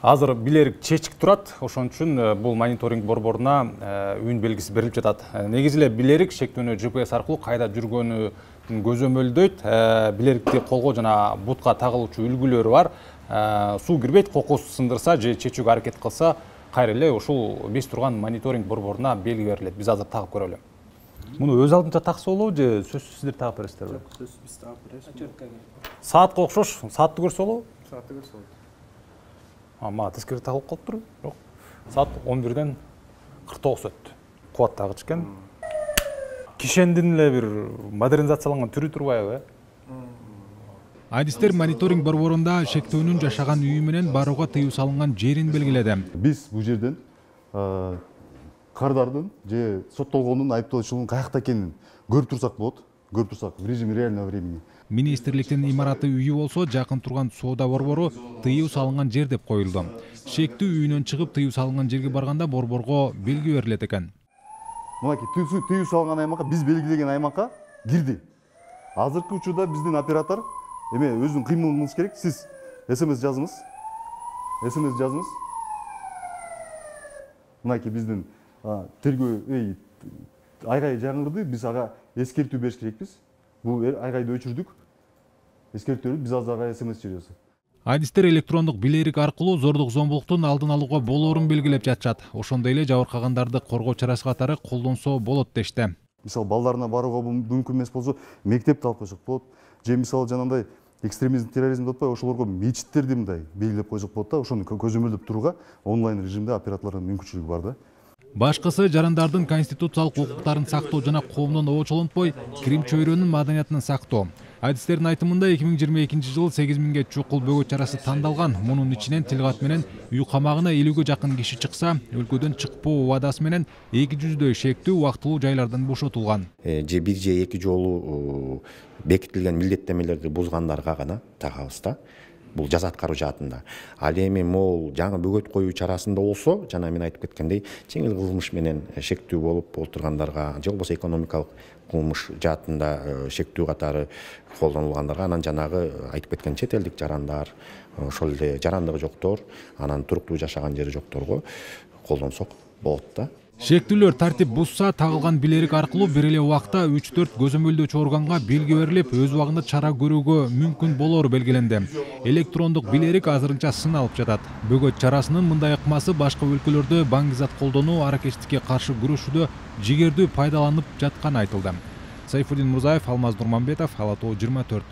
Азыр билерик чечик турат, ошон үчүн бул мониторинг борборуна үн белгиси берилип жатат. Негизи эле билерик шектүүнү GPS аркылуу кайда жүргөнү көзөмөлдөйт. Билерикти колго жана бутка тагылуучу үлгүлөрү бар. Суу кирбейт, кокос сындырса же чечүүгө аракет кылса, кайра эле ушул биз турган мониторинг борборуна белги берилет. Биз азыр тагып көрөлү. Муну өз алдынча такса болобу же сөзсүз сиздер тагып бересиздерби? Жок, сөзсүз биз тагып беребиз. Саатка окшош, саатты көрсө болобу? Саатты көрсө болот. Мага тескери тагылып калыптыр. Жок. Саат 11-ден 49 өттү. Кубат тагыч экен. Кишендин эле бир модернизацияланган түрү турбайбы? Адистер мониторинг борборунда шектүүнүн жашаган үйү менен барууга тыюу салынган жерин белгиледи. Биз бул жерден кардардын же соттолгондун айыпталуучунун каякта экенин көрүп турсак болот. Көрүп турсак в режиме реального времени. Министрликтин имараты үйү болсо жакын турган соода борбору тыюу салынган жер деп коюлду. Шектүү үйүнөн чыгып тыюу салынган жерге барганда борборго белги берилет экен. Мынакей тыюу салынган аймакка биз белгилеген аймакка кирди. Азыркы учурда биздин оператор эме өзүнүн кыймылыңыз керек. Сиз СМС жазыңыз. СМС жазыңыз. Мынакей биздин тергөө айгай жаңырды. Биз ага эскертүү бериш керекпиз. Бул айгайды өчүрдүк. Эскертүү биз азыр ага СМС жиберебиз. Адистер электрондук билерик аркылуу зордук зомбулуктун алдын алууга болоорун белгилеп жатышат. Ошондой эле жабыркагандарды коргоо чарасы катары колдонсо болот дешти. Мисалы балдарына барууга мүмкүн эмес болсо, мектепти алып койсок болот. Же мисалы жанагындай экстремизм, терроризм деп атпайбы, ошолорго мечиттерди мындай белгилеп койсок болот да, ошону көзөмөлдөп турууга онлайн режимде операторлордун мүмкүнчүлүгү бар да. Башкысы жарандардын конституциялык укуктарын сактоо жана коомдун оочолонтпой кирим чөйрөнүн маданиятын сактоо. Адистердин айтымында 2022 жылы 8000ге чукул бөгөт чарасы тандалган. Мунун ичинен тилгат менен үй камагына 50ге жакын киши чыкса, өлкөдөн чыкпоо убадасы менен 200дөй шектүү убактылуу жайлардан бошотулган. Же бир же эки жолу бекитилген милдеттемелерди бузгандарга гана тагабыз да. Бул жаза аткаруу жаатында. Ал эми могул жаңы бөгөт коюу чарасында болсо, жана мен айтып кеткендей, жеңил кылмыш менен шектүү болуп олтургандарга, же болбосо экономикалык кылмыш жаатында шектүү катары колдонулгандарга, анан жанагы айтып кеткен чет элдик жарандар, ошол эле жарандыгы жоктор, анан туруктуу жашаган жери жокторго колдонсок болот да. Шектүүлөр тартип бузса, тагылган билерик аркылуу бир эле убакта 3-4 көзөмөлдөөчү органга белги берилип, өз убагында чара көрүүгө мүмкүн болоору белгиленди. Электрондук билерик азырынча сыналып жатат. Бөгөт чарасынын мындай ыкмасы башка өлкөлөрдө баңгизат колдонуу аракетчиликке каршы күрөшүүдө жигердүү пайдаланып жатканы айтылды. Сайфуддин Мурзаев, Алмаз Нурманбетов, Ала Тоо 24.